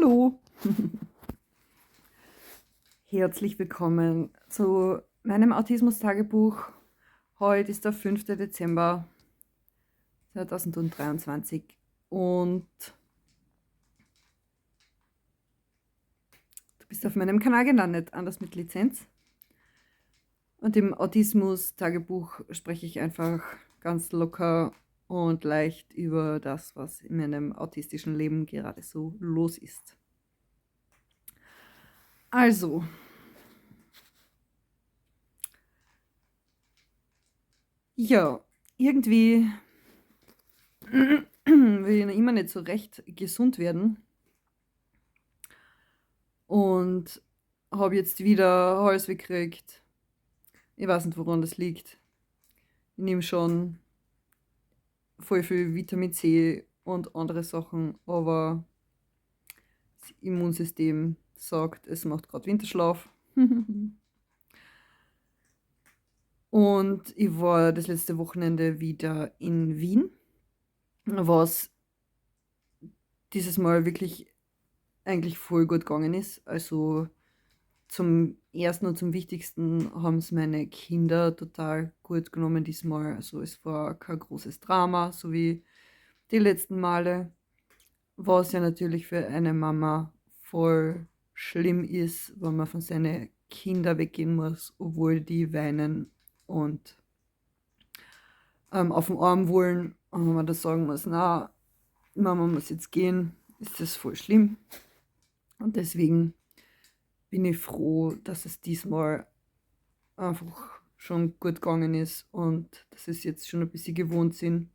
Hallo, herzlich willkommen zu meinem Autismus-Tagebuch. Heute ist der 5. Dezember 2023 und du bist auf meinem Kanal gelandet, anders mit Lizenz. Und im Autismus-Tagebuch spreche ich einfach ganz locker und leicht über das, was in meinem autistischen Leben gerade so los ist. Also, ja, irgendwie will ich noch immer nicht so recht gesund werden und habe jetzt wieder Halsweh gekriegt. Ich weiß nicht, woran das liegt. Ich nehme schon voll viel Vitamin C und andere Sachen, aber das Immunsystem sagt, es macht gerade Winterschlaf. Und ich war das letzte Wochenende wieder in Wien, was dieses Mal wirklich eigentlich voll gut gegangen ist. Also zum ersten und zum wichtigsten haben es meine Kinder total gut genommen diesmal. Also es war kein großes Drama, so wie die letzten Male, was ja natürlich für eine Mama voll schlimm ist, wenn man von seinen Kindern weggehen muss, obwohl die weinen und auf dem Arm wollen. Und wenn man da sagen muss, na, Mama muss jetzt gehen, ist das voll schlimm. Und deswegen bin ich froh, dass es diesmal einfach schon gut gegangen ist und dass es jetzt schon ein bisschen gewohnt sind,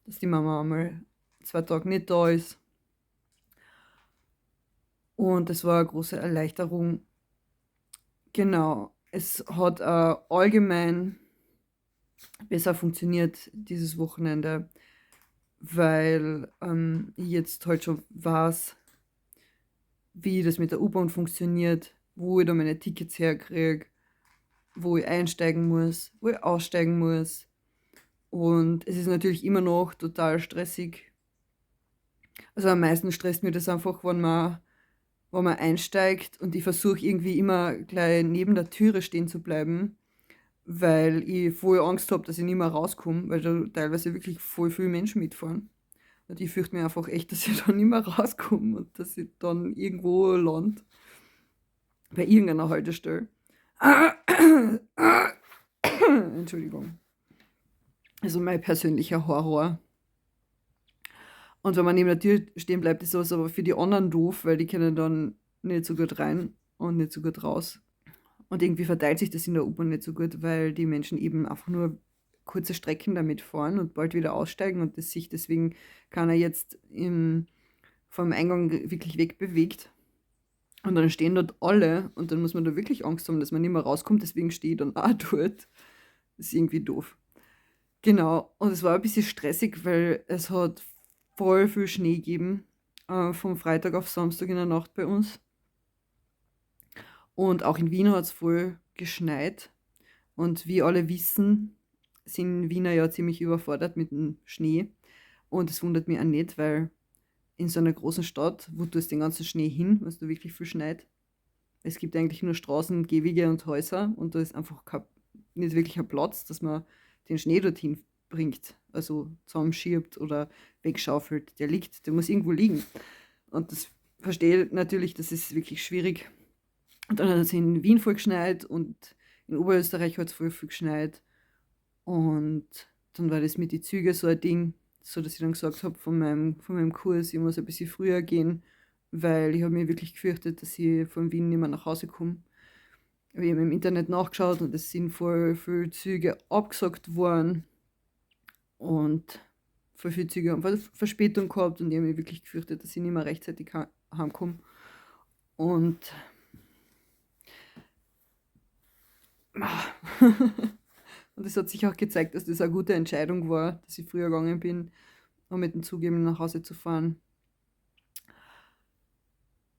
dass die Mama einmal 2 Tage nicht da ist. Und es war eine große Erleichterung. Genau, es hat allgemein besser funktioniert dieses Wochenende, weil ich jetzt halt schon weiß, wie das mit der U-Bahn funktioniert, wo ich da meine Tickets herkriege, wo ich einsteigen muss, wo ich aussteigen muss. Und es ist natürlich immer noch total stressig. Also am meisten stresst mir das einfach, wenn man einsteigt und ich versuche irgendwie immer gleich neben der Türe stehen zu bleiben, weil ich voll Angst habe, dass ich nicht mehr rauskomme, weil da teilweise wirklich voll viele Menschen mitfahren. Und ich fürchte mir einfach echt, dass ich da nicht mehr rauskomme und dass ich dann irgendwo lande, bei irgendeiner Haltestelle. Entschuldigung. Also mein persönlicher Horror. Und wenn man neben der Tür stehen bleibt, ist das aber für die anderen doof, weil die können dann nicht so gut rein und nicht so gut raus. Und irgendwie verteilt sich das in der U-Bahn nicht so gut, weil die Menschen eben einfach nur kurze Strecken damit fahren und bald wieder aussteigen und das sich deswegen keiner jetzt vom Eingang wirklich wegbewegt. Und dann stehen dort alle und dann muss man da wirklich Angst haben, dass man nicht mehr rauskommt, deswegen stehe ich dann auch dort. Das ist irgendwie doof. Genau, und es war ein bisschen stressig, weil es hat voll viel Schnee gegeben, vom Freitag auf Samstag in der Nacht bei uns. Und auch in Wien hat es voll geschneit. Und wie alle wissen, sind Wiener ja ziemlich überfordert mit dem Schnee. Und es wundert mich auch nicht, weil in so einer großen Stadt, wo tust den ganzen Schnee hin, was da wirklich viel schneit. Es gibt eigentlich nur Straßen, Gehwege und Häuser und da ist einfach nicht wirklich ein Platz, dass man den Schnee dorthin bringt, also zusammenschiebt oder wegschaufelt. Der muss irgendwo liegen. Und das verstehe ich natürlich, das ist wirklich schwierig. Und dann hat es in Wien voll geschneit und in Oberösterreich hat es voll viel geschneit. Und dann war das mit den Zügen so ein Ding, so dass ich dann gesagt habe von meinem Kurs, ich muss ein bisschen früher gehen, weil ich habe mir wirklich gefürchtet, dass ich von Wien nicht mehr nach Hause komme. Ich habe im Internet nachgeschaut und es sind voll viele Züge abgesagt worden und voll viele Züge haben Verspätung gehabt und ich habe mich wirklich gefürchtet, dass ich nicht mehr rechtzeitig heimkomme. Und und es hat sich auch gezeigt, dass das eine gute Entscheidung war, dass ich früher gegangen bin, um mit dem Zug eben nach Hause zu fahren.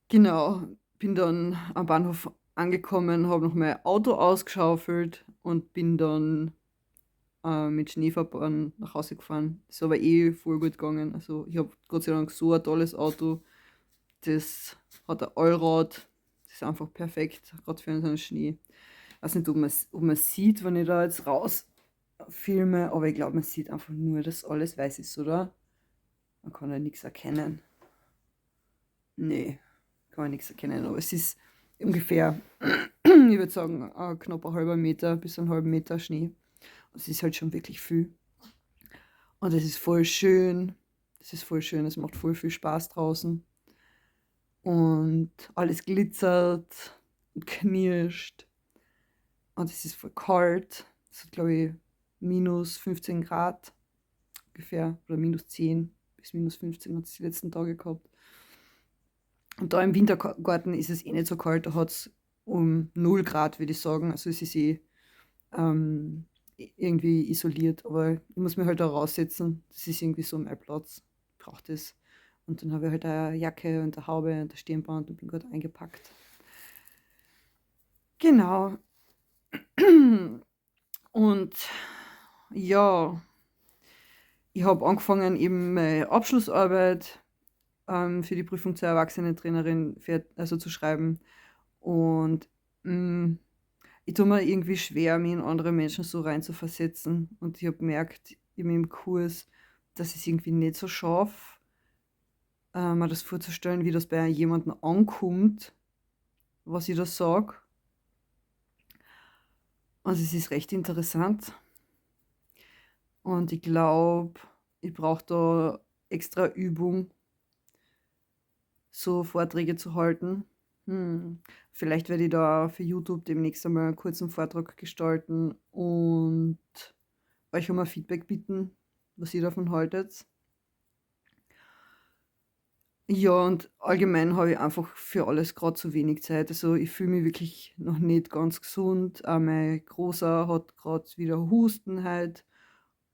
Genau, bin dann am Bahnhof angekommen, habe noch mein Auto ausgeschaufelt und bin dann mit Schneefahrbahn nach Hause gefahren. Das ist aber eh voll gut gegangen. Also ich habe Gott sei Dank so ein tolles Auto, das hat ein Allrad. Das ist einfach perfekt, gerade für so einen Schnee. Ich weiß nicht, ob man sieht, wenn ich da jetzt raus filme, aber ich glaube, man sieht einfach nur, dass alles weiß ist, oder? Man kann ja nichts erkennen. Nee, kann man nichts erkennen, aber es ist ungefähr, ich würde sagen, knapp ein halber Meter bis einen halben Meter Schnee. Und es ist halt schon wirklich viel. Und es ist voll schön. Es ist voll schön, es macht voll viel Spaß draußen. Und alles glitzert und knirscht. Und es ist voll kalt. Es hat, glaube ich, minus 15 Grad ungefähr. Oder minus 10 bis minus 15 hat es die letzten Tage gehabt. Und da im Wintergarten ist es eh nicht so kalt. Da hat es um 0 Grad, würde ich sagen. Also es ist eh ähm, irgendwie isoliert. Aber ich muss mich halt da raussetzen. Das ist irgendwie so mein Platz. Ich brauche das. Und dann habe ich halt eine Jacke und eine Haube und ein Stirnband und bin gerade eingepackt. Genau. Und ja, ich habe angefangen, eben meine Abschlussarbeit für die Prüfung zur Erwachsenentrainerin also zu schreiben. Und mh, ich tue mir irgendwie schwer, mich in andere Menschen so reinzuversetzen. Und ich habe gemerkt, eben im Kurs, dass ich es irgendwie nicht so schaffe, mir das vorzustellen, wie das bei jemandem ankommt, was ich da sage. Also es ist recht interessant. Und ich glaube, ich brauche da extra Übung, so Vorträge zu halten. Hm. Vielleicht werde ich da für YouTube demnächst einmal einen kurzen Vortrag gestalten und euch um ein Feedback bitten, was ihr davon haltet. Ja, und allgemein habe ich einfach für alles gerade zu wenig Zeit. Also ich fühle mich wirklich noch nicht ganz gesund. Auch mein Großer hat gerade wieder Husten halt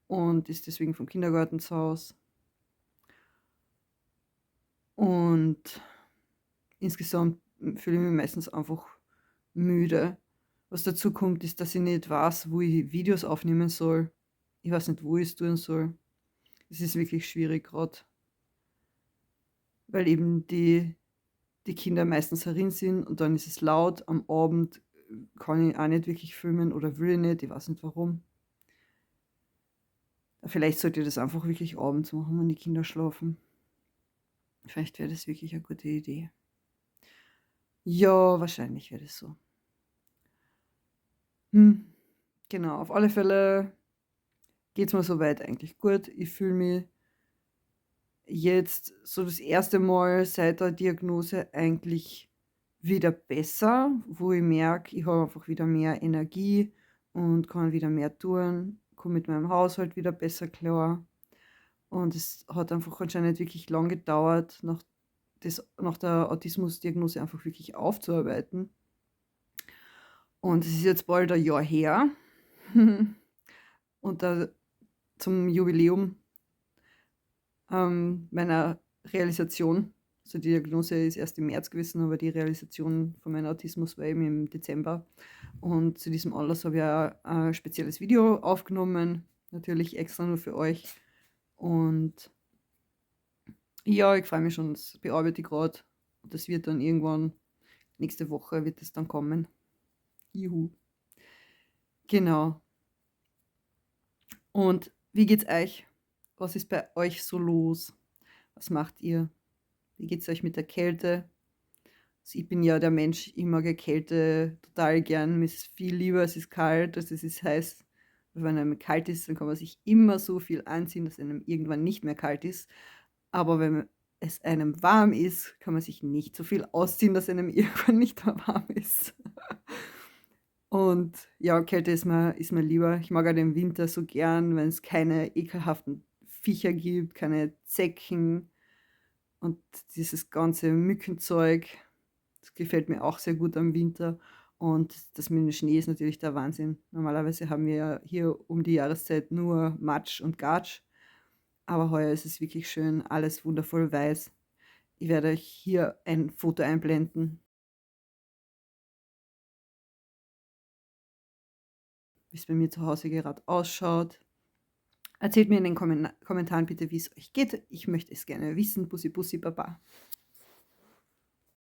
und ist deswegen vom Kindergarten zu Hause. Und insgesamt fühle ich mich meistens einfach müde. Was dazu kommt, ist, dass ich nicht weiß, wo ich Videos aufnehmen soll. Ich weiß nicht, wo ich es tun soll. Es ist wirklich schwierig gerade, weil eben die Kinder meistens herin sind und dann ist es laut. Am Abend kann ich auch nicht wirklich filmen oder will ich nicht, ich weiß nicht warum. Vielleicht sollte ich das einfach wirklich abends machen, wenn die Kinder schlafen. Vielleicht wäre das wirklich eine gute Idee. Ja, wahrscheinlich wäre das so. Hm, genau, auf alle Fälle geht es mir soweit eigentlich gut. Ich fühle mich jetzt so das erste Mal seit der Diagnose eigentlich wieder besser, wo ich merke, ich habe einfach wieder mehr Energie und kann wieder mehr tun, komme mit meinem Haushalt wieder besser klar. Und es hat einfach anscheinend wirklich lang gedauert, nach der Autismusdiagnose einfach wirklich aufzuarbeiten. Und es ist jetzt bald ein Jahr her. Und da zum Jubiläum meiner Realisation. Also die Diagnose ist erst im März gewesen, aber die Realisation von meinem Autismus war eben im Dezember. Und zu diesem Anlass habe ich auch ein spezielles Video aufgenommen, natürlich extra nur für euch. Und ja, ich freue mich schon, das bearbeite ich gerade. Und das wird dann irgendwann, nächste Woche wird es dann kommen. Juhu. Genau. Und wie geht's euch? Was ist bei euch so los? Was macht ihr? Wie geht's euch mit der Kälte? Also ich bin ja der Mensch, ich mag ja Kälte total gern. Mir ist viel lieber, es ist kalt, als es ist heiß. Weil wenn einem kalt ist, dann kann man sich immer so viel anziehen, dass einem irgendwann nicht mehr kalt ist. Aber wenn es einem warm ist, kann man sich nicht so viel ausziehen, dass einem irgendwann nicht mehr warm ist. Und ja, Kälte ist mir lieber. Ich mag auch den Winter so gern, wenn es keine ekelhaften Viecher gibt, keine Zecken und dieses ganze Mückenzeug. Das gefällt mir auch sehr gut am Winter. Und das mit dem Schnee ist natürlich der Wahnsinn. Normalerweise haben wir ja hier um die Jahreszeit nur Matsch und Gatsch. Aber heuer ist es wirklich schön, alles wundervoll weiß. Ich werde euch hier ein Foto einblenden, wie es bei mir zu Hause gerade ausschaut. Erzählt mir in den Kommentaren bitte, wie es euch geht. Ich möchte es gerne wissen. Bussi, bussi, baba.